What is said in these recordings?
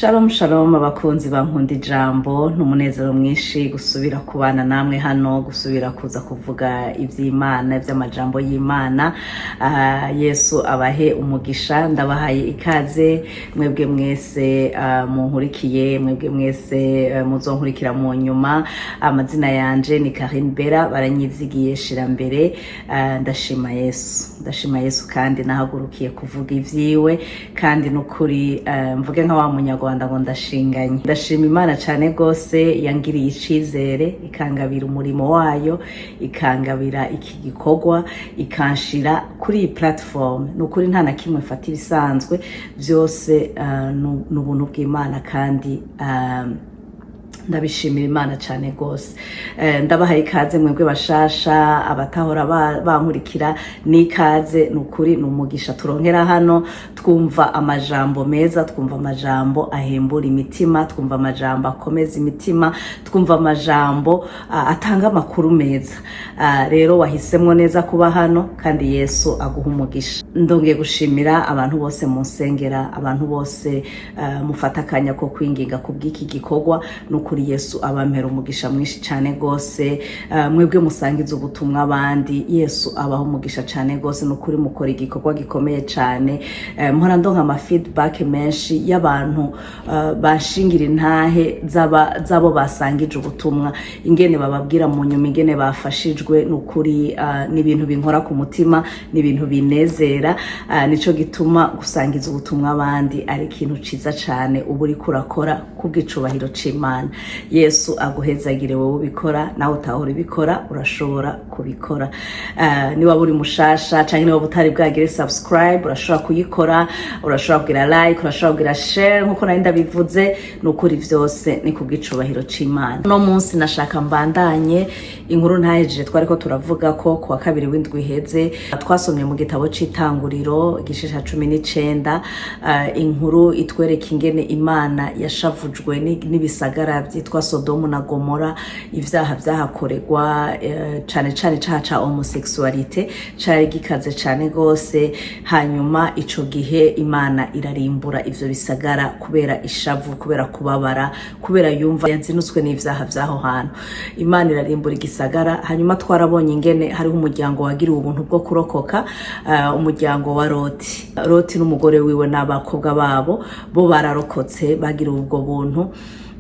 Shalom shalom abakunzi ba Nkund'Ijambo, n'umunezero mwinshi gusubira kubana namwe hano, gusubira kuza kuvuga ivy'Imana, ivy'amajambo y'Imana. Yesu abahe umugisha, ndabahaye ikaze mwebwe mwese munkurikiye, mwebwe mwese muzonkurikira mu nyuma. Amazina yanje ni Karine Bera, baranyizigiye shira mbere. Ndashima Yesu kandi nahagurukiye kuvuga ivyiwe, kandi nukuri mvuge nka wa Rwanda ngo ndashinganye. Ndashima Imana cyane gose yangiriye icizere, ikangabira umurimo wayo, ikangabira iki gikorwa, ikanshira kuri iyi platform. Nukuri nta na kimwe mfata ibisanzwe, byose n'ubuntu bw'Imana, kandi ndabishimira Imana cyane gose. Ndabahaye ikaze mwebwe bashasha, abatahora bankurikira n'ikaze. Nukuri n'umugisha turonkera hano, twumva amajambo meza, twumva amajambo ahembura imitima, twumva amajambo akomeza imitima, twumva amajambo atanga amakuru meza. Rero wahisemwo neza kuba hano, kandi Yesu aguha umugisha. Ndongeye gushimira abantu bose munsengera, abantu bose mufata akanya ko kwinginga kubw'iki gikorwa. Nukuri Yesu abampera umugisha mwinshi cyane gose. Mwebwe musangiza ubutumwa abandi, Yesu abaho umugisha cyane gose. Nukuri mukora igikorwa gikomeye cyane. Mpora ndonka ama feedback menshi y'abantu bashingira intahe zabo basangije ubutumwa, ingene bababwira mu nyuma, ingene bafashijwe. Nukuri ni ibintu binkora ku mutima, ni ibintu binezera. Nico gituma gusangiza ubutumwa abandi ari ikintu ciza cyane uba uriko urakora kubw'icubahiro c'Imana. Yesu aguhezagire wowe ubikora, nawe utahora ubikora, urashobora kubikora. Niba uri mushasha canke niba utari bwagire subscribe, urashobora kuyikora, urashobora kugira like, urashobora kugira share nkuko nari ndabivuze. Nukuri vyose ni kubw'icubahiro c'Imana. No munsi nashaka mbandanye inkuru ntahejeje twariko turavuga ko kuwa kabiri w'indwi iheze twasomye mu gitabo c'Itanguriro igice ca 19, inkuru itwereka ingene Imana yashavujwe n'ibisagara vyitwa Sodomu na Gomora, ivyaha vyahakorerwa cane cane icaha ca homosexualité cari gikaze cane gose. Hanyuma ico gihe Imana irarimbura ivyo bisagara kubera ishavu, kubera kubabara, kubera yumva yazinutswe n'ivyaha vyaho hantu. Imana irarimbura igisagara. Hanyuma twarabonye ingene hariho umuryango wagiriwe ubuntu bwo kurokoka, umuryango wa Loti n'umugore wiwe n'abakobwa babo, bo bararokotse, bagiriwe ubwo buntu.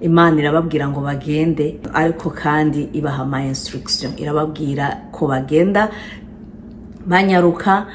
Imana irababwira ngo bagende, ariko kandi ibaha ama instruction, irababwira ko bagenda banyaruka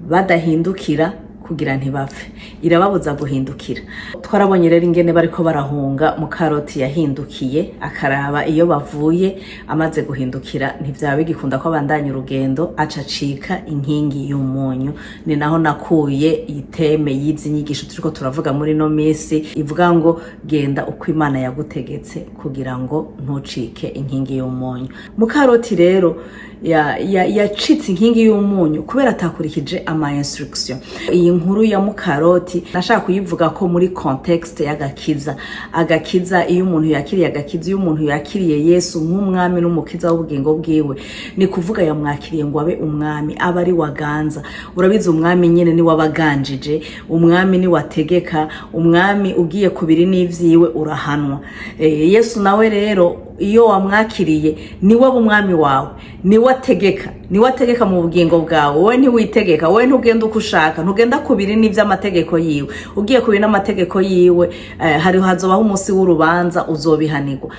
badahindukira kugira ntibapfe, irababuza guhindukira. Twarabonye rero ingene bariko barahunga, Mukaroti yahindukiye akaraba iyo bavuye, amaze guhindukira ntivyaba bigikunda ko abandanya urugendo, acacika inkingi y'umunyu. Ni naho nakuye iteme y'izi nyigisho turiko turavuga muri no misi, ivuga ngo genda uko Imana yagutegetse kugira ngo ntucike inkingi y'umunyu. Mukaroti rero yacitse inkingi y'umunyu kubera atakurikije ama instruction. Iyi nkuru ya Mukaroti nashaka kuyivuga ko muri context y'agakiza. Agakiza, iyo umuntu yakiriye agakiza, iyo umuntu yakiriye Yesu nk'umwami n'umukiza w'ubugingo bwiwe, ni kuvuga yamwakiriye ngo abe umwami, aba ari waganza. Urabizi umwami nyene ni wabaganjije, umwami ni wategeka, umwami ugiye kubiri n'ivyiwe urahanwa. Yesu nawe rero iyo wamwakiriye ni wowe umwami wawe, ni wategeka mu bugingo bwawe. Wowe ntiwitegeka, wowe ntugenda uko ushaka, ntugenda kubiri n'ivy'amategeko yiwe. Ugiye kubiri n'amategeko yiwe, hariho hazobaho umunsi w'urubanza, uzobihanirwa.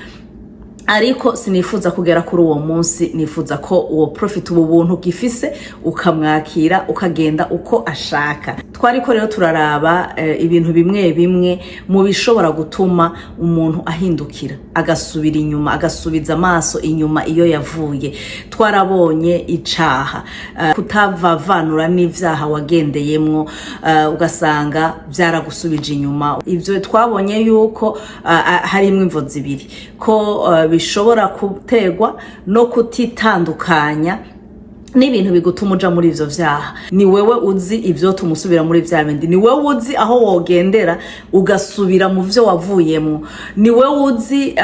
Ariko sinifuza kugera kuri uwo munsi, nifuza ko uwo profit ubu buntu gifise ukamwakira ukagenda uko ashaka. Twariko rero turaraba ibintu bimwe bimwe mu bishobora gutuma umuntu ahindukira, agasubira inyuma, agasubiza amaso inyuma iyo yavuye. Twarabonye icaha, kutavavanura n'ivyaha wagendeyemwo, ugasanga vyaragusubije inyuma. Ivyo twabonye yuko harimwo imvo zibiri, ko bishobora gutegwa no kutitandukanya n'ibintu bigutuma uja muri ivyo vyaha. Ni wewe uzi ivyo tumusubira muri vya bindi, ni wewe uzi aho wogendera ugasubira mu vyo wavuyemo, ni wewe uzi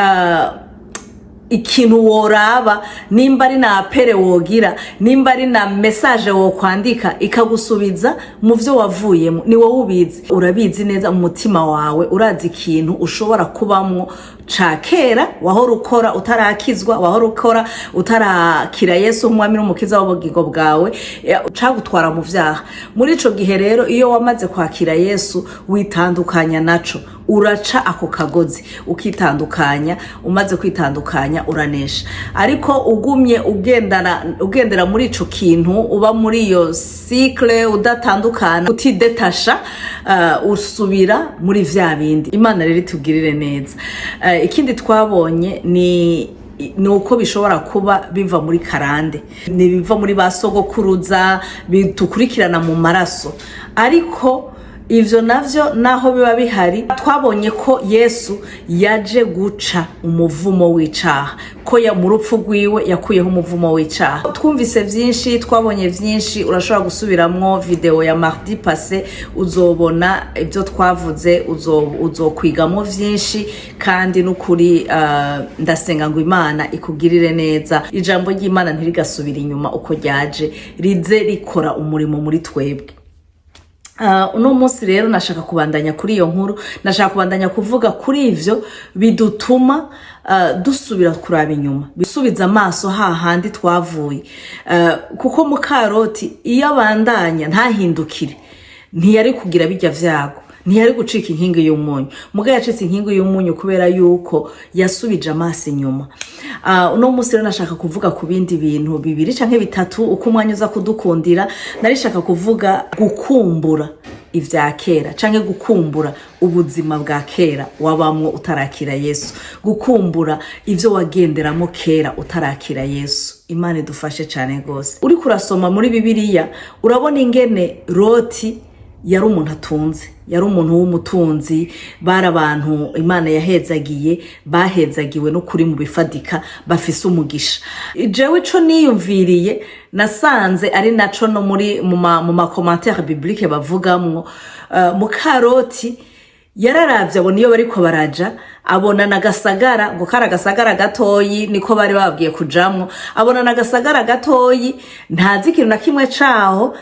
ikintu woraba, nimba ari na apere wogira, nimba ari na message wo kwandika ikagusubiza mu vyo wavuyemo, ni wowe ubizi. Urabizi neza mu mutima wawe, urazi ikintu ushobora kubamwo ca kera wahora ukora utarakizwa, wahora ukora utarakira Yesu umwami n'umukiza w'ubugingo bwawe, cagutwara mu vyaha. Muri ico gihe rero iyo wamaze kwakira Yesu witandukanya naco, uraca ako kagozi ukitandukanya. Umaze kwitandukanya uranesha. Ariko ugumye ugendera muri ico kintu, uba muri iyo cycle udatandukana, utidetasha, usubira muri vya bindi. Imana rero itugirire neza. Ikindi twabonye ni uko bishobora kuba biva muri karande, ni biva muri basogokuruza, bitukurikirana mu maraso. Ariko ivyo navyo naho biba bihari, twabonye ko Yesu yaje guca umuvumo w'icaha, ko ya mu rupfu rwiwe yakuyeho umuvumo w'icaha. Twumvise vyinshi, twabonye vyinshi, urashobora gusubiramwo video ya mardi passé, uzobona ivyo twavuze, uzokwigamo vyinshi. Kandi n'ukuri ndasenga ngo Imana ikugirire neza, ijambo ry'Imana ntirigasubira inyuma uko ryaje, rize rikora umurimo muri twebwe. Uno munsi rero nashaka kubandanya kuri iyo nkuru, nashaka kubandanya kuvuga kuri ivyo bidutuma dusubira kuraba inyuma, bisubiza amaso hahandi twavuye. Kuko mu Karoti iyo abandanya ntahindukire, ntiyari kugira bijya vyago, ntiyari gucika inkingi y'umunyu. Muga yacitse inkingi y'umunyu kubera yuko yasubije amaso inyuma. Uno munsi rero nashaka kuvuga ku bindi bintu bibiri canke bitatu uko umwanya uza kudukundira. Narishaka kuvuga gukumbura ivya kera, canke gukumbura ubuzima bwa kera wabamwo utarakira Yesu, gukumbura ivyo wagenderamo kera utarakira Yesu. Imana idufashe cane gose. Uri kurasoma muri Bibiliya urabona ingene Loti yari umuntu atunze, yari umuntu w'umutunzi, bari abantu Imana yahezagiye, bahezagiwe no kuri mu bifadika, bafise umugisha. Jewe ico niyumviriye nasanze ari naco no muri mu commentaire biblique bavugamwo. Mu Karoti yararavye abona iyo bariko baraja, abona nagasagara, ngo karagasagara gatoyi niko bari babwiye kujamwo, abona nagasagara gatoyi, ntazi ikintu na kimwe caho.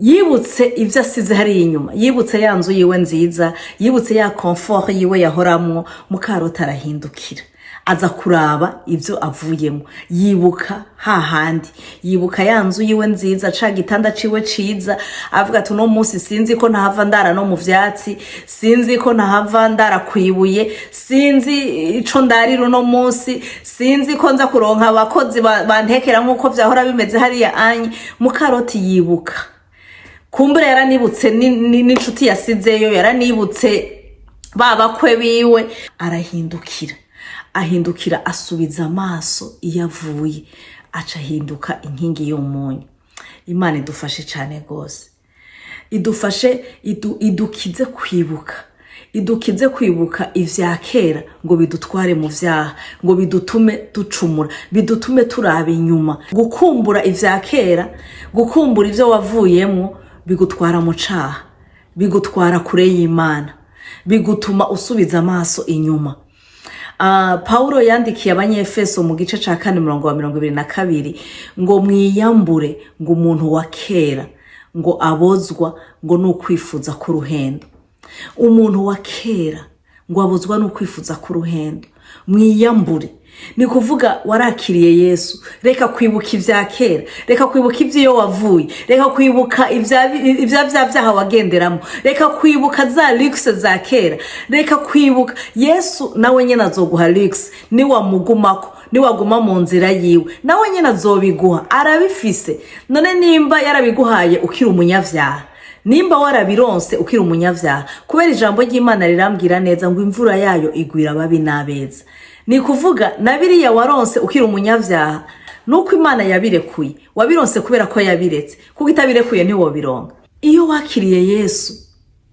Yibutse ivyo asize hari inyuma, yibutse ya nzu yiwe nziza, yibutse ya comfort yiwe yahoramwo. Mu Karoti arahindukira, aza kuraba ivyo avuyemo, yibuka hahandi, yibuka ya nzu yiwe nziza, ca gitanda ciwe ciza. Avuga ati uno munsi sinzi ko ntahava ndara no mu vyatsi, sinzi ko ntahava ndara kwibuye, sinzi ico ndarira uno munsi, sinzi ko nza kuronka abakozi bantekera nkuko vyahora bimeze hariya anyi. Mu Karoti yibuka, kumbure yaranibutse n'inshuti yasizeyo, yaranibutse babakwe biwe. Ahindukira asubiza amaso iyo avuye, aca ahinduka inkingi y'umunyu. Imana idufashe cane gose, idufashe idukize kwibuka ivya kera, ngo bidutware mu vyaha, ngo bidutume ducumura, bidutume turaba inyuma. Gukumbura ivya kera, gukumbura ivyo wavuyemo, bigutwara mu caha, bigutwara kure y'Imana, bigutuma usubiza amaso inyuma. Paulo yandikiye Abanyefeso mu gice ca 4:22 ngo mwiyambure, ngo umuntu wa kera ngo abozwa ngo n'ukwifuza ku ruhendo. Umuntu wa kera ngo abozwa n'ukwifuza ku ruhendo. Mwiyambure ni kuvuga warakiriye Yesu, reka kwibuka ivya kera, reka kwibuka ivyo wavuye, reka kwibuka ivya wagenderamo, reka kwibuka za luxe za kera, reka kwibuka Yesu. Nawe nyene azoguha luxe ni wamugumako, ni waguma mu nzira yiwe, nawe nyene azobiguha, arabifise. None nimba yarabiguhaye ukiri umunyavyaha, nimba warabironse ukiri umunyavyaha, kubera ijambo ry'Imana rirambwira neza ngo imvura yayo igwira ababi n'abeza. Ni kuvuga na biriya waronse ukiri umunyavyaha, nuko Imana yabirekuye, wabironse kubera ko yabiretse, kuko itabirekuye ntiwobironka. Iyo wakiriye Yesu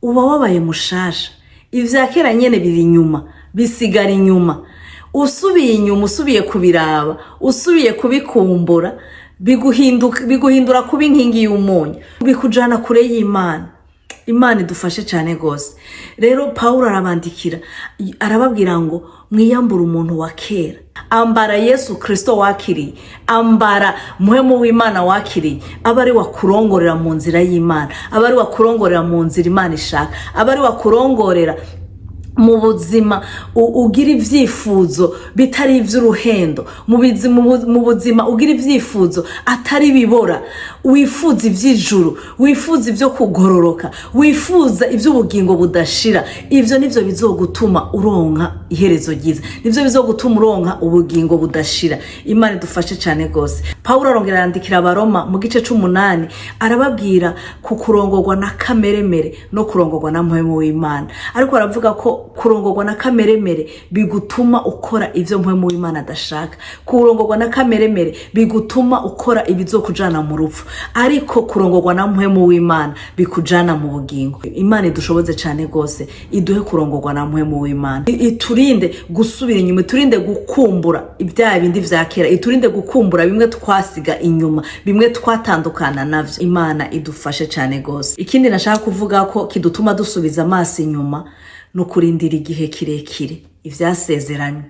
uba wabaye mushasha, ivya kera nyene biri inyuma, bisigara inyuma. Usubiye inyuma, usubiye kubiraba, usubiye kubikumbura, biguhindura kuba inkingi y'umunyu, bikujana kure y'Imana. Imana idufashe cyane gose. Rero Paulo arabandikira arababwira ngo mwiyambura umuntu wa kera, ambara Yesu Kristo wakiriye, ambara muhemu w'Imana wakiriye, abari wakurongorera mu nzira y'Imana, abari wakurongorera mu nzira Imana ishaka, abari wakurongorera mu buzima ugira ivyifuzo bitari ivy'uruhendo, mu buzima ugira ivyifuzo atari bibora, wifuza ivy'ijuru, wifuza ivyo kugororoka, wifuza ivy'ubugingo budashira. Ivyo nivyo bizogutuma uronka iherezo ryiza, nivyo bizogutuma uronka ubugingo budashira. Imana idufashe cyane gose. Paulo arongera yandikira Abaroma mu gice 8 arababwira ku kurongorwa na kameremere no kurongorwa na mpwemu w'Imana, ariko aravuga ko kurongorwa na kameremere bigutuma ukora ivyo mpwemu w'Imana adashaka. Kurongorwa na kameremere bigutuma ukora ibizokujana mu rupfu, ariko kurongorwa na mpwemu w'Imana bikujana mu bugingo. Imana idushoboze cyane gose, iduhe kurongorwa na mpwemu w'Imana, iturinde gusubira inyuma, iturinde gukumbura ibya bindi vya kera, iturinde gukumbura bimwe twasiga inyuma, bimwe twatandukana navyo. Imana idufashe cyane gose. Ikindi nashaka kuvuga ko kidutuma dusubiza amaso inyuma no kurindira igihe kirekire ivyasezeranye,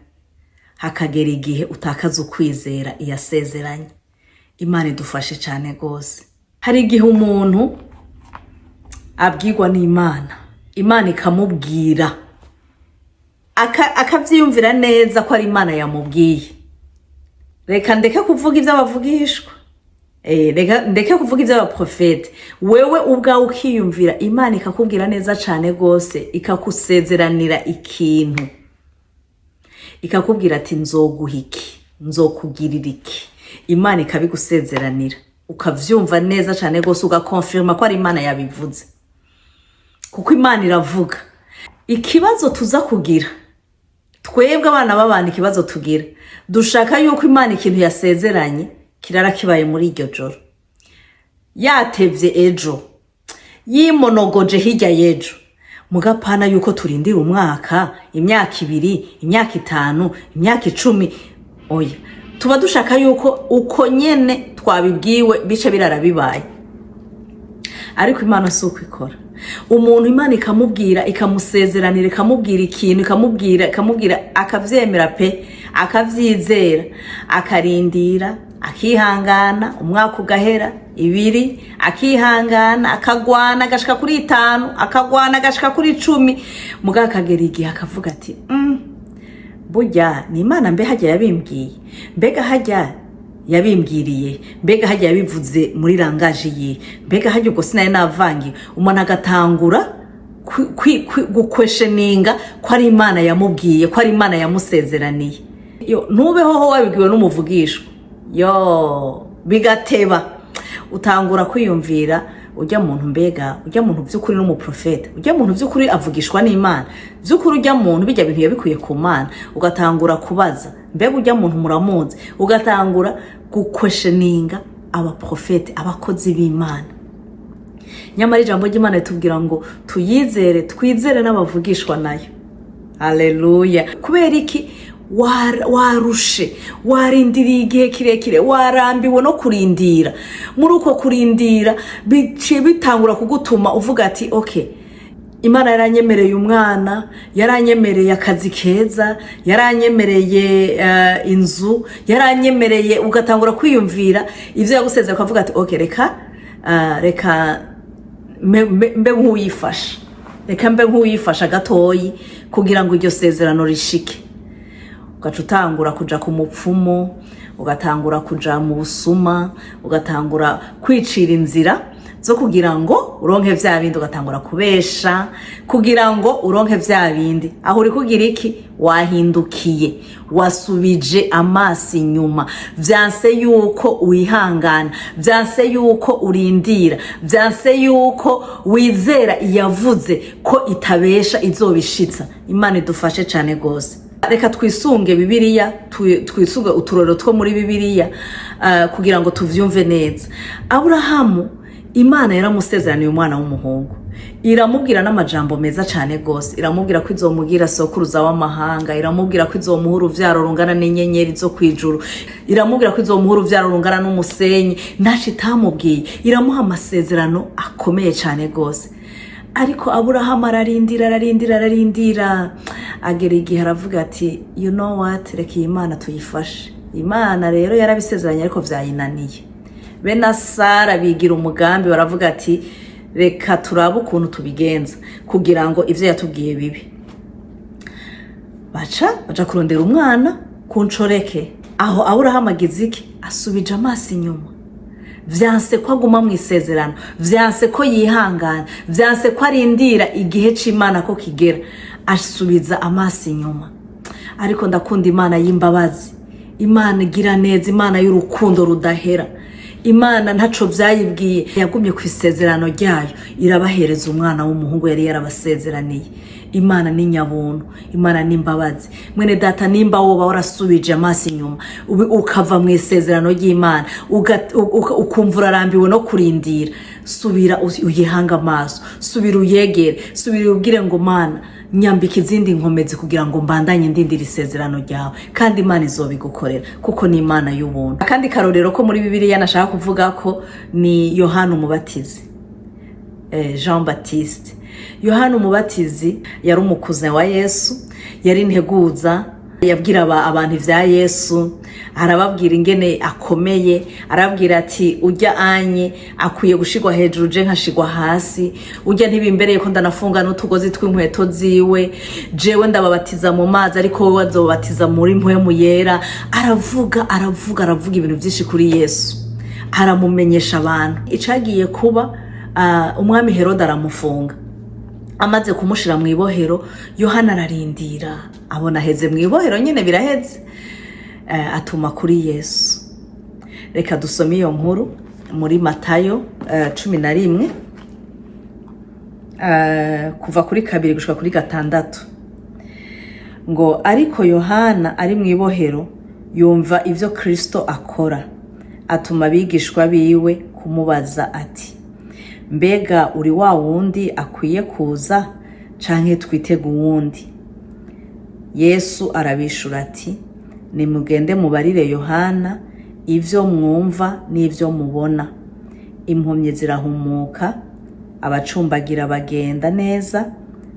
hakagera igihe utakaza ukwizera iyasezeranye. Imana idufashe cyane gose. Hari igihe umuntu abwirwa n'Imana, Imana ikamubwira akavyiyumvira neza ko ari Imana yamubwiye. Reka ndeke kuvuga ivyo abavugishwa, ndeke kuvuga ivyo abaprofete. Wewe ubwawe ukiyumvira, Imana ikakubwira neza cyane gose, ikakusezeranira ikintu, ikakubwira ati nzoguha iki, nzokugirira iki. Imana ikabigusezeranira, ukavyumva neza cyane gose, ugakonfirma ko ari Imana yabivuze, kuko Imana iravuga. Ikibazo tuza kugira twebwe abana b'abana, ikibazo tugira, dushaka yuko Imana ikintu yasezeranye kirara kibaye muri iryo joro, yatevye ejo, yimonogoje hirya yejo, mugapana yuko turindira umwaka, imyaka 2, imyaka 5, imyaka 10. Oya, tuba dushaka yuko uko nyene twabibwiwe bice birara bibaye. Ariko Imana si uko ikora. Umuntu Imana ikamubwira, ikamusezeranira, ikamubwira ikintu, ikamubwira akavyemera pe, akavyizera, akarindira, akihangana, umwaka ugahera, 2, akihangana, akagwana agashika kuri 5, akagwana agashika kuri 10, muga kagera igihe akavuga ati burya ni Imana mbe hajya yabimbwiye, mbega hajya yabimbwiriye, mbega hajya yabivuze muri rangaje ye, mbega hajya ubwo sinaye navangiye. Umuntu agatangura gukwesheninga ko ari Imana yamubwiye, ko ari Imana yamusezeraniye. Yo ntubeho ho wabibwiwe n'umuvugishwa, yo bigateba, utangura kwiyumvira ujya muntu, mbega ujya muntu by'ukuri n'umuprofete, ujya muntu by'ukuri avugishwa n'Imana, by'ukuri ujya muntu bijya bintu yabikuye ku Mana. Ugatangura kubaza, mbega ujya muntu muramuzi, ugatangura gukwesheninga abaprofete, abakozi b'Imana. Nyamara ijambo ry'Imana ritubwira ngo tuyizere, twizere n'abavugishwa nayo. Haleluya. Kubera iki? Warushe, warindiriye igihe kirekire, warambiwe no kurindira. Muri uko kurindira biciye bitangura kugutuma uvuga ati okay, Imana yaranyemereye umwana, yaranyemereye akazi keza, yaranyemereye inzu, yaranyemereye. Ugatangura kwiyumvira ivyo yagusezera, ukavuga ati okay, reka mbe nk'uyifasha, reka mbe nk'uyifasha gatoyi kugira ngo iryo sezerano rishike. Ugacutangura kuja ku mupfumo, ugatangura kuja mu busuma, ugatangura kwicira inzira zo kugira ngo uronke vya bindi, ugatangura kubesha kugira ngo uronke vya bindi. Aho uri kugira iki? Wahindukiye, wasubije amasi inyuma. Vyanse yuko wihangana, vyanse yuko urindira, vyanse yuko wizera iyavuze ko itabesha, izobishitsa. Imana idufashe cyane gose. Reka twisunge Bibiliya, twisunge uturoro two muri Bibiliya kugira ngo tuvyumve neza. Aburahamu, Imana yaramusezeraniye umwana w'umuhungu, iramubwira n'amajambo meza cyane gose. Iramubwira ko izomugira sokuruza w'amahanga, iramubwira ko izomuha uruvyaro rungana n'inyenyeri zo kwijuru, iramubwira ko izomuha uruvyaro rungana n'umusenyi. Ntaco itamubwiye, iramuha amasezerano akomeye cyane gose. ariko Aburahamu ararindira agera igihe aravuga ati you know what, reka iyi Imana tuyifashe. Imana rero yarabisezeranye ariko vyayinaniye. Bena Sara bigira umugambi baravuga ati reka turabe ukuntu tubigenza kugira ngo ivyo yatubwiye bibi. Baca kurondera umwana kuncoreke. Aho Aburahamu agize iki? Asubije amaso inyuma. Vyanse ko aguma mu isezerano, vyanse ko yihangana, vyanse ko arindira igihe c'Imana ko kigera, asubiza amaso inyuma. Ariko ndakunda Imana y'imbabazi, Imana igira neza, Imana y'urukundo rudahera. Imana ntaco vyayibwiye, yagumye ku isezerano ryayo, irabahereza umwana w'umuhungu yari yarabasezeraniye. Imana ni nyabuntu, Imana ni imbabazi. Mwene data, nimba woba warasubije amaso inyuma ukava mu isezerano ry'Imana ukumva urarambiwe no kurindira, subira uyihanga amaso, subira uyegere, subira ubwire ngo Mana nyambika izindi nkomezi kugira ngo mbandanye ndindira isezerano ryawe, kandi Imana izobigukorera kuko ni Imana y'ubuntu. Kandi karorero ko muri Bibiliya nashaka kuvuga ko ni Yohana Umubatizi, Jean Baptiste. Yohana Umubatizi yari umukuze wa Yesu, yari integuza, yabwira abantu ivya Yesu, arababwira ingene akomeye, arababwira ati ujya anye akwiye gushigwa hejuru je nkashigwa hasi, ujya ntibimbereye ko ndanafunga n'utugozi tw'inkweto ziwe, jewe ndababatiza mu mazi ariko wowe wazobatiza muri mpwemu yera. Aravuga ibintu byinshi kuri Yesu, aramumenyesha abantu icagiye kuba. Umwami Herode aramufunga, amaze kumushira mu ibohero. Yohana ararindira, abona heze mu ibohero nyene biraheze, atuma kuri Yesu. Reka dusome iyo nkuru muri Matayo 11 kuva kuri 2 gushika kuri 6 ngo ariko Yohana ari mu ibohero yumva ivyo Kristo akora, atuma abigishwa biwe kumubaza ati mbega uri wa wundi akwiye kuza canke twitega uwundi? Yesu arabishura ati nimugende mubarire Yohana ivyo mwumva n'ivyo mubona. Impumyi zirahumuka, abacumbagira bagenda neza,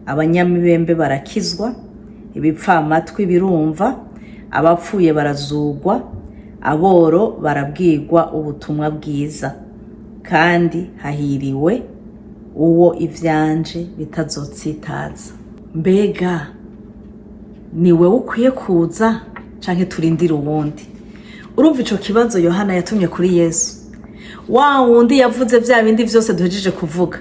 abanyamibembe barakizwa, ibipfamatwi birumva, abapfuye barazugwa, aboro barabwirwa ubutumwa bwiza. Kandi hahiriwe uwo ivyanje bitazotsitaza. Mbega ni wewe ukwiye kuza canke turindira uwundi? Urumva ico kibazo Yohana yatumye kuri Yesu. Wa wundi yavuze vya bindi vyose duhejeje kuvuga,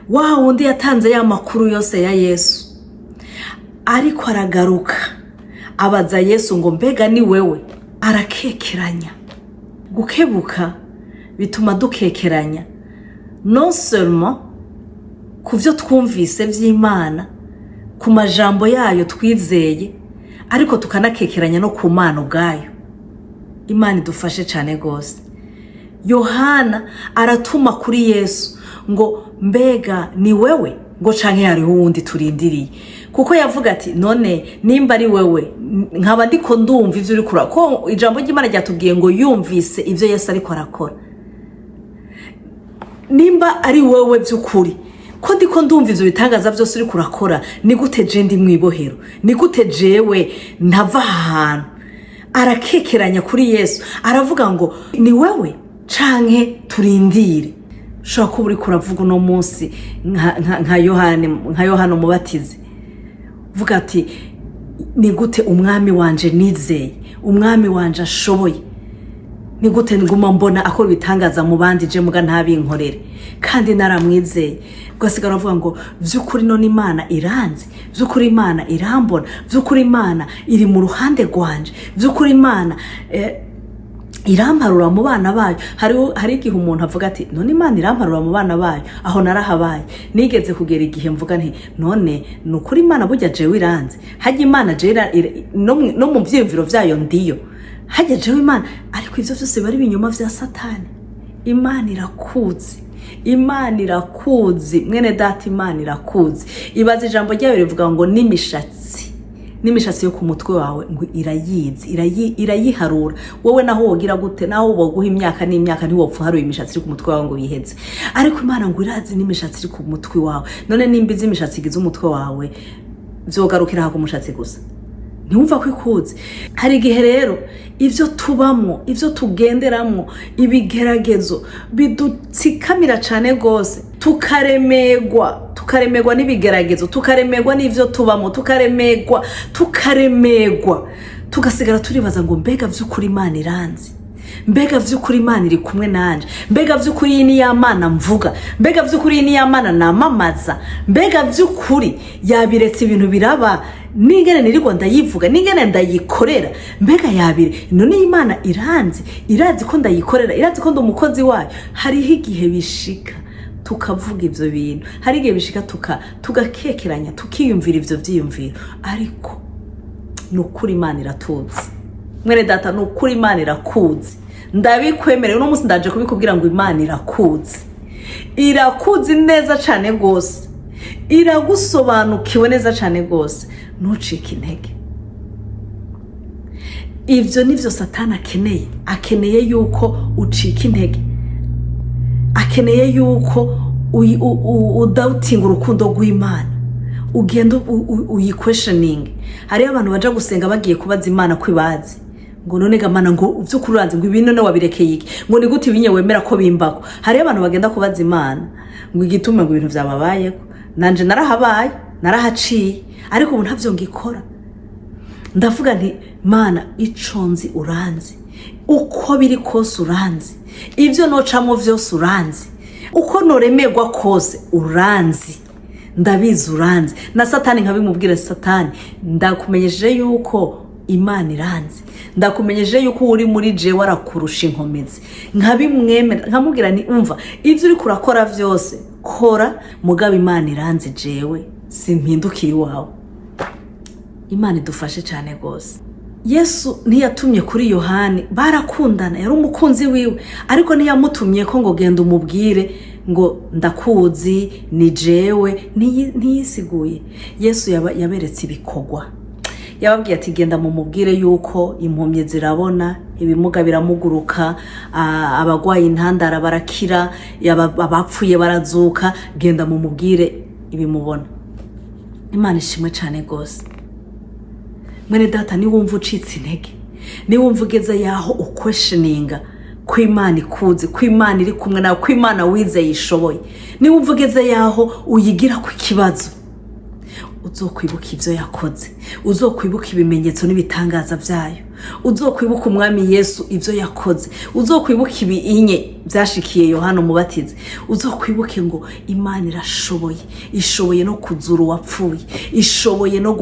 wa wundi yatanze ya makuru yose ya Yesu, ariko aragaruka abaza Yesu ngo mbega ni wewe? Arakekeranya. Gukebuka bituma dukekeranya non seulement kuvyo twumvise vy'Imana, ku majambo yayo twizeye, ariko tukanakekeranya no ku Mana ubwayo. Imana idufashe cyane gose. Yohana aratuma kuri Yesu ngo mbega ni wewe ngo canke hariho uwundi turindiriye, kuko yavuga ati none nimba ari wewe nkaba ndiko ndumva ivyo uri kura, ko ijambo ry'Imana ryatubwiye ngo yumvise ivyo Yesu ariko arakora. Nimba ari wewe by'ukuri ko ndiko ndumva ivyo bitangaza vyose uri kurakora, ni gute je ndi mwibohero? Ni gute jewe ntava ahantu? Arakekeranya kuri Yesu, aravuga ngo ni wewe canke turindire. Shaka uri kuravuga no munsi nka Yohana Umubatizi, vuga ati ni gute umwami wanje nizeye, umwami wanje ashoboye, ni gute nguma mbona akora bitangaza mu bandi je muga ntabinkorere kandi naramwizeye. Ugasigara uvuga ngo vy'ukuri none Imana iranze, vy'ukuri Imana irambona, vy'ukuri Imana iri mu ruhande rwanje, vy'ukuri Imana iramparura mu bana bayo. Hari igihe umuntu avuga ati none Imana iramparura mu bana bayo, aho narahabaye. Nigeze kugera igihe mvuga nti none nukuri Imana burya jewe iranze, hajya Imana je no mu vyimviro vyayo ndiyo, hajya jewe Imana. Ariko ivyo vyose bari binyuma vya Satani. Imana irakuzi, Imana irakuzi mwene data, Imana irakuzi. Ibaza ijambo ryayo rivuga ngo n'imishatsi n'imishatsi yo ku mutwe wawe ngo irayizi, irayiharura. Wowe naho wogira gute, naho woguha imyaka n'imyaka ntiwopfa haruye imishatsi iri ku mutwe wawe ngo yiheze. Ariko Imana ngo irazi n'imishatsi iri ku mutwe wawe. None nimba izi imishatsi igize umutwe wawe vyogarukira ku mushatsi gusa? Ntiwumva ko ikuzi? Hari igihe rero ivyo tubamwo, ivyo tugenderamwo, ibigeragezo bidutsikamira cane gose, tukaremegwa n'ibigeragezo, tukaremegwa n'ivyo tubamwo, tukaremegwa tugasigara turibaza ngo mbega vy'ukuri Imana iranzi, mbega vy'ukuri Imana iri kumwe nanje, mbega vy'ukuri ni ya Mana mvuga, mbega vy'ukuri ni ya Mana namamaza, mbega vy'ukuri yabiretse ibintu biraba, ningene niriko ndayivuga, ningene ndayikorera, mbega yabire. None Imana irazi ko ndayikorera, irazi ko ndumukozi wayo. Hariho igihe bishika tukavuga ivyo bintu, hari igihe bishika tugakekeranya, tukiyumvira ivyo vyiyumviro, ariko nukuri Imana iratuzi. Mwene data, nukuri Imana irakuzi. Ndabikwemerera, uno munsi ndaje kubikubwira ngo Imana irakuzi neza cane gose, iragusobanukiwe neza cane gose. Ntucike intege. Ivyo nivyo Satani akeneye yuko ucika intege, akeneye yuko udautinga urukundo rw'Imana, ugenda uyiquestioning. Hari abantu baja gusenga bagiye kubaza Imana kwibazi ngo none gamana ngo vy'ukuri uranze ngo ibintu none wabirekeye iki, ngo ni gute ibinye wemera ko bimbako. Hari abantu bagenda kubaza Imana ngo igitume ngo ibintu vyababayeko, nanje narahabaye, narahaciye, ariko ubu ntavyo ngikora. Ndavuga nti Mana, iconzi uranzi, uko biri kose uranzi, ivyo nocamwo vyose uranzi, uko noremegwa kose uranzi, ndabizi uranzi. Na Satani nkabimubwira, Satani ndakumenyeje yuko Imana iranzi, ndakumenyeje yuko uri muri jewe warakurusha inkomezi. Nkabimwemera, nkamubwira ni umva, ivyo uri kurakora vyose kora, mugabo Imana iranzi jewe simpindukira iwawe. Imana idufashe cyane gose. Yesu ntiyatumye kuri Yohani, barakundana, yari umukunzi wiwe, ariko ntiyamutumye ko ngo genda umubwire ngo ndakuzi ni jewe, ntiyisiguye. Yesu yaberetse ibikogwa, yababwiye ati genda mumubwire yuko impumye zirabona, ibimuga biramuguruka, abagwaye intandara barakira, abapfuye barazuka, genda mumubwire ibimubona. Imana ishimwe cyane gose. Mwene data, ni wumva ucitse intege, ni wumva ugeze yaho uquestioninga ko Imana ikuzi, ko Imana iri kumwe nawe, ko Imana wize yishoboye, ni wumva ugeze yaho uyigira ku kibazo, uzokwibuka ivyo yakoze, uzokwibuka ibimenyetso n'ibitangaza vyayo, uzokwibuka umwami Yesu ivyo yakoze, uzokwibuka ibinye byashikiye Yohana umubatizi, uzokwibuke ngo Imana irashoboye, ishoboye no kuzura uwapfuye, ishoboye no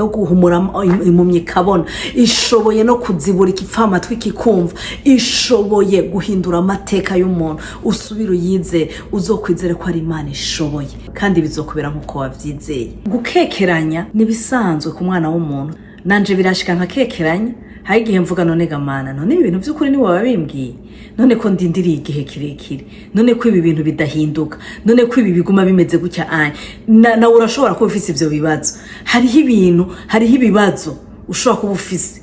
guhumura impumyi kabona, ishoboye no kuzibura ikipfamatwi kikumva, ishoboye guhindura amateka y'umuntu. Usubira uyize, uzokwizere ko ari Imana ishoboye, kandi bizokubera nkuko wavyizeye. Gukekeranya nibisanzwe ku mwana w'umuntu, nanje birashika nkakekeranya. Hari igihe mvuga none gamana, none ibi bintu by'ukuri ni wowe wabimbwiye, none ko ndindiriye igihe kirekire, none ko ibi bintu bidahinduka, none ko ibi biguma bimeze gutya anye. Na urashobora kuba ufise ivyo bibazo. Hariho ibibazo ushobora kuba ufise,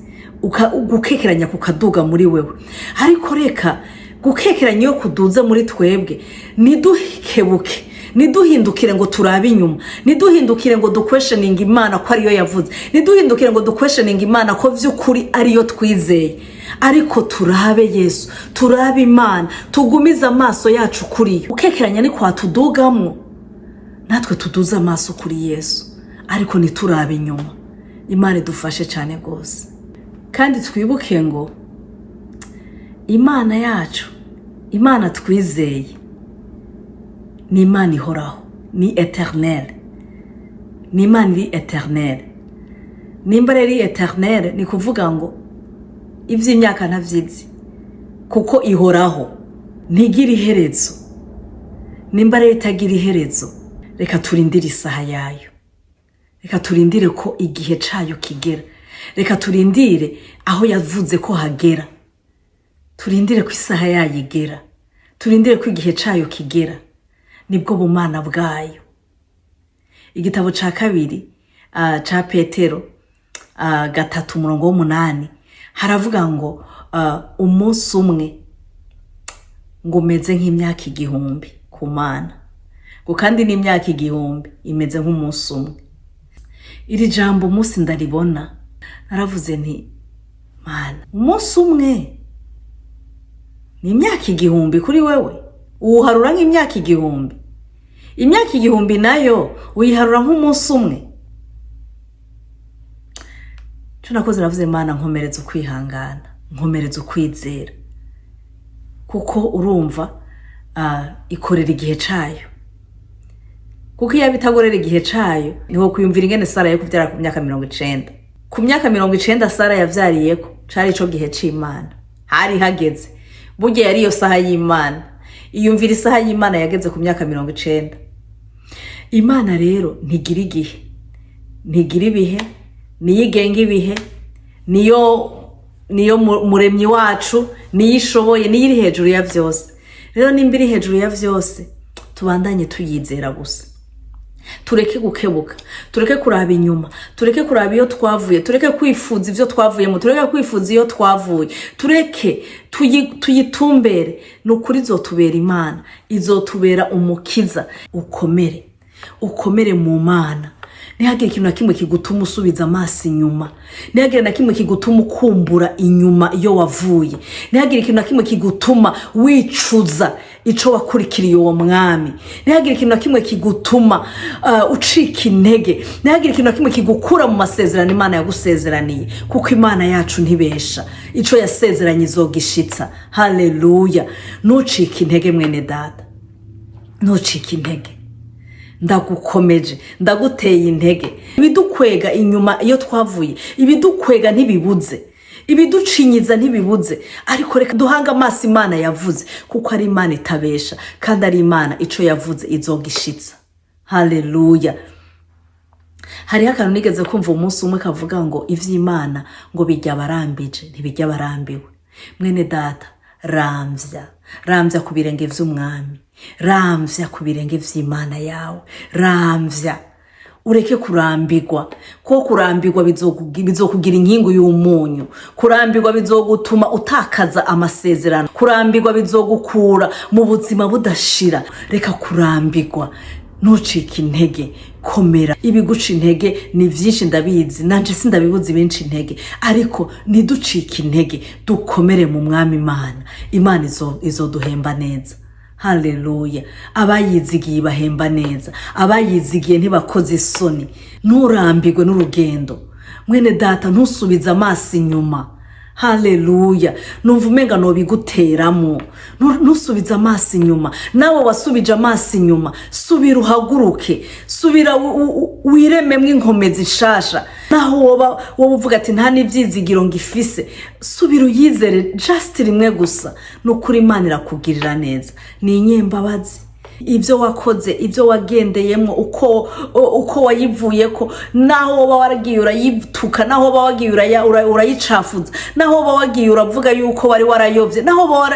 gukekeranya kukaduga muri wewe. Ariko reka gukekeranya yo kuduza muri twebwe, nidukebuke, niduhindukire ngo turabe inyuma, niduhindukire ngo duquestioning Imana ko ariyo yavuze, niduhindukire ngo duquestioning Imana ko vy'ukuri ariyo twizeye, ariko turabe Yesu, turabe Imana, tugumiza amaso yacu kuri. Ukekeranya ni kwa tudugamwo, natwe tuduza amaso kuri Yesu, ariko niturabe inyuma. Imana idufashe cyane gose, kandi twibuke ngo Imana yacu, Imana twizeye ni Imana ihoraho, ni eternel, ni Imana iri eternel. Nimba rero eternel ni kuvuga ngo ivy'imyaka ntavyizi, kuko ihoraho ntigira iherezo. Nimba rero itagira iherezo, reka turindire isaha yayo, reka turindire ko igihe cayo kigera, reka turindire aho yavuze ko hagera, turindire ko isaha yayo igera, turindire ko igihe cayo kigera. Nibwo bumana bwayo. Igitabo ca kabiri ca Petero gatatu umurongo w'umunani haravuga ngo umunsi umwe ngo umeze nk'imyaka igihumbi ku Mana, ngo kandi n'imyaka igihumbi imeze nk'umunsi umwe. Iri jambo umunsi ndaribona naravuze nti Mana, umunsi umwe ni imyaka igihumbi kuri wewe, uwuharura nk'imyaka igihumbi. Imyaka igihumbi nayo uyiharura nk'umunsi umwe. Cyo nakoze navuze Mana, nkomereza ukwihangana, nkomereza ukwizera, kuko urumva ikorera igihe cayo. Kuko iyo bitagorera igihe cayo niho kuyumvira ingene Sara yo kuvyara ku myaka 90. Ku myaka 90 Sara yavyariyeko cari ico gihe c'Imana, hari hageze. Burya yari yo saha y'Imana, iyumvira isaha y'Imana yageze ku myaka 90. Imana rero ntigira igihe, ntigira ibihe, niyigenga ibihe, niyo muremyi wacu, niyishoboye, niyiri hejuru ya vyose. Rero nimbiri hejuru ya vyose tubandanye tuyizera gusa. Tureke gukebuka, tureke kuraba inyuma, tureke kuraba iyo twavuye, tureke kwifuza ivyo twavuyemo, tureke kwifuza iyo twavuye, tureke tuyitumbere. Nukuri izotubera Imana, izotubera umukiza. Ukomere mu Mana. Ntihagire ikintu na kimwe kigutuma usubiza amaso inyuma, ntihagire na kimwe kigutuma ukumbura inyuma iyo wavuye, ntihagire ikintu na kimwe kigutuma wicuza ico wakurikiriye uwo mwami, ntihagire ikintu na kimwe kigutuma ucika intege, ntihagire ikintu na kimwe kigukura mu masezerano Imana yagusezeraniye, kuko Imana yacu ntibesha, ico yasezeranye izogishitsa. Haleluya! Nucika intege mwene data, nucika intege. Ndagukomeje, ndaguteye intege. Ibidukwega inyuma iyo twavuye, ibidukwega ntibibuze, ibiducinyiza ntibibuze, ariko reka duhanga amaso Imana yavuze, kuko ari Imana itabesha, kandi ari Imana ico yavuze izogishitsa. Haleluya! Hari akantu nigeze kumva umunsi umwe kavuga ngo ivy'Imana ngo bijya barambije ntibijya barambiwe. Mwene data, ramvya ku birenge vy'umwami, ramvya ku birenge vy'Imana yawe, ramvya. Ureke kurambirwa, ko kurambirwa bizokugira inkingu y'umunyu, kurambirwa bizogutuma utakaza amasezerano, kurambirwa bizogukura mu buzima budashira. Reka kurambirwa, nucika intege, komera. Ibiguca intege ni vyinshi ndabizi, nanje sindabibuza ibinci intege, ariko niducika intege, dukomere mu mwami Imana izoduhemba neza. Haleluya! Abayizigiye bahemba neza, abayizigiye ntibakoze isoni. Nturambirwe n'urugendo mwene data, ntusubiza amaso inyuma. Haleluya! Numva umenga no biguteramo, ntusubiza amaso inyuma. Nawe wasubije amaso inyuma, subira uhaguruke, subira wirememwe inkomezi nshasha. Naho woba uvuga ati nta n'ivyizigiro ngifise, subira uyizere just rimwe gusa. Nukuri Imana irakugirira neza, ni inyembabazi. Ibyo wakoze, ibyo wagendeyemo, uko wayivuyeko, naho woba waragiye urayituka, naho woba wagiye urayicafuza, naho woba wagiye uravuga yuko wari warayovye, naho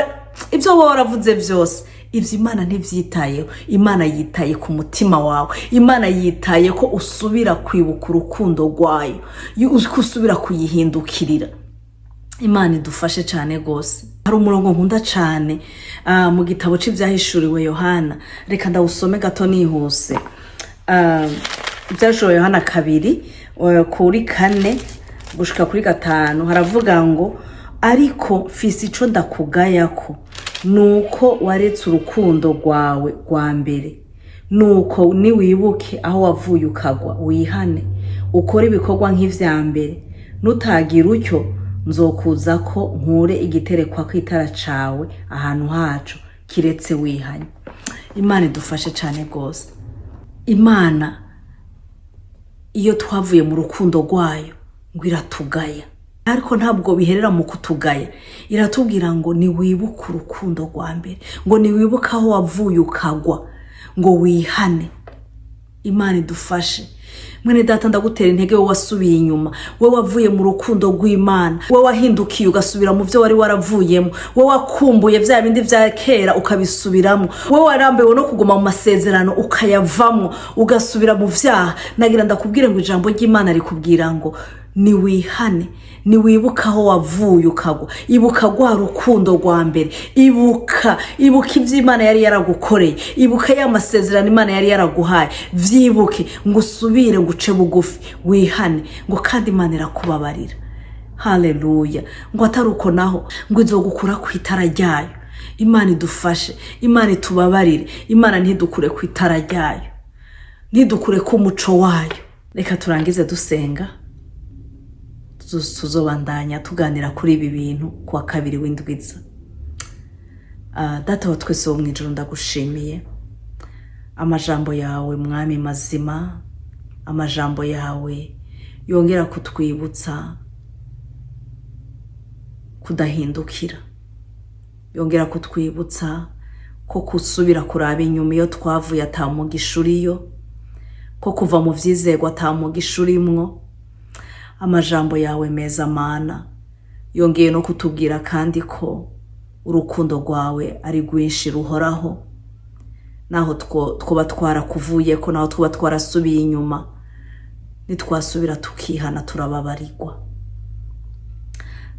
ibyo woba waravuze vyose, ivyo Imana ntivyitayeho. Imana yitaye ku mutima wawe, Imana yitaye ko usubira kwibuka urukundo rwayo, usubira kuyihindukirira. Imana idufashe cyane gose. Hari umurongo nkunda cyane mu gitabo cy'ivyahishuriwe Yohana, reka ndawusome gato nihuse. Ivyahishuriwe Yohana 2 kuri 4 gushika kuri 5 haravuga ngo, ariko mfise ico ndakugayako, nuko waretse urukundo rwawe rwa mbere. Nuko niwibuke aho wavuye ukagwa, wihane ukore ibikorwa nk'ivya mbere. Nutagira utyo, nzokuza ko nkure igiterekwa kw'itara cawe ahantu hacu, kiretse wihanye. Imana idufashe cyane gose. Imana iyo twavuye mu rukundo rwayo ngo iratugaya, ariko ntabwo biherera mu kutugaya. Iratubwira ngo niwibuke urukundo rwa mbere, ngo niwibuke aho wavuye ukagwa, ngo wihane. Imana idufashe. Mwene data, ndagutera intege wowe wasubiye inyuma, wowe wavuye mu rukundo rw'Imana, wowe wahindukiye ugasubira mu byo wari waravuyemo, wowe wakumbuye vya bindi vya kera ukabisubiramo, wowe warambewe no kuguma mu masezerano ukayavamo ugasubira mu vyaha. Nagira ndakubwire ngo ijambo ry'Imana rikubwira ngo ni wihane, ni wibuka aho wavuye ukagwa, ibuka rwa rukundo rwa mbere, ibuka iby'Imana yari yaragukoreye, ibuka ya masezerano Imana yari yaraguhaye, vyibuke ngo usubire ngo uce bugufi, wihane ngo kandi Imana irakubabarira. Haleluya. Ngo atari uko naho ngo izogukura ku itara ryayo. Imana idufashe, Imana itubabarire, Imana ntidukure ku itara ryayo, ntidukure ku muco wayo. Reka turangize dusenga, tuzobandanya tuganira kuri ibi bintu kuwa kabiri w'indwiza. Data wa twese wo mwijuru, ndagushimiye amajambo yawe mwami mazima, amajambo yawe yongera kutwibutsa kudahindukira, yongera kutwibutsa ko kusubira kuraba inyuma iyo twavuye atamugisha uriyo, ko kuva mu vyizerwa atamugisha urimwo. Amajambo yawe meza Mana yongeye no kutubwira kandi ko urukundo rwawe ari rwinshi ruhoraho, naho twoba twarakuvuye ko, naho twoba twarasubiye inyuma, nitwasubira tukihana turababarirwa.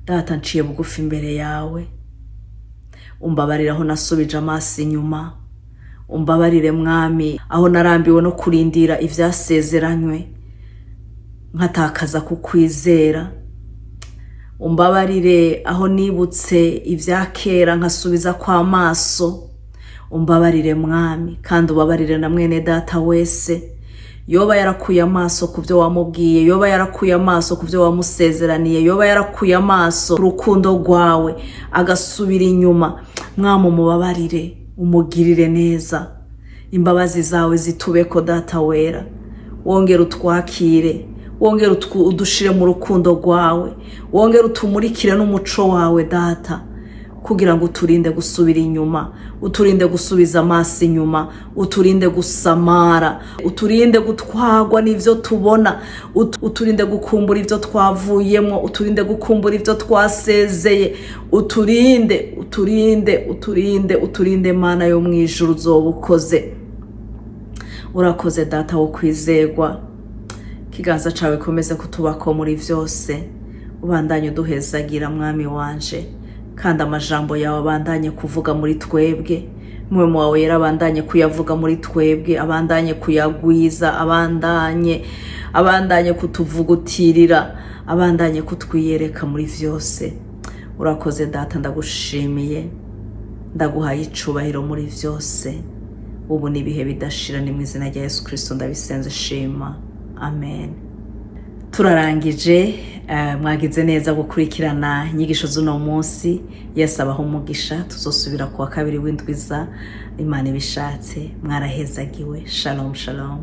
Data, nciye bugufi imbere yawe, umbabarire aho nasubije amaso inyuma, umbabarire mwami aho narambiwe no kurindira ivyasezeranywe nkatakaza kukwizera, umbabarire aho nibutse ivyakera nkasubiza kwa maso, umbabarire mwami kandi ubabarire na mwene data wese yoba yarakuye amaso kuvyo wamubwiye, yoba yarakuye amaso kuvyo wamusezeraniye, yoba yarakuye amaso urukundo rwawe agasubira inyuma. Mwami umubabarire, umugirire neza, imbabazi zawe zitubeko Data wera, wongera utwakire, wongera udushire mu rukundo rwawe, wongera utumurikire n'umuco wawe Data, kugira ngo uturinde gusubira inyuma, uturinde gusubiza amaso inyuma, uturinde gusamara, uturinde gutwagwa n'ivyo tubona, uturinde gukumbura ivyo twavuyemo, uturinde gukumbura ivyo twasezeye, uturinde Mana yo mwijuru, uzobukoze. Urakoze Data wo kwizerwa, kiganza cawe komeze kutubako muri vyose, ubandanye uduhezagira mwami wanje, kandi amajambo yawe abandanye kuvuga muri twebwe, mwemu wawe yarabandanye kuyavuga muri twebwe, abandanye kuyagwiza, abandanye kutuvugutirira, abandanye kutwiyereka muri vyose. Urakoze Data, ndagushimiye, ndaguhaye icubahiro muri vyose, ubu nibihe bidashira, ni mu izina rya Yesu Kristo ndabisenze shima, amen. Turarangije, mwagize neza gukurikirana inyigisho z'uno munsi. Yesu abaho umugisha, tuzosubira kuwa kabiri w'indwiza Imana ibishatse. Mwarahezagiwe. Shalom shalom.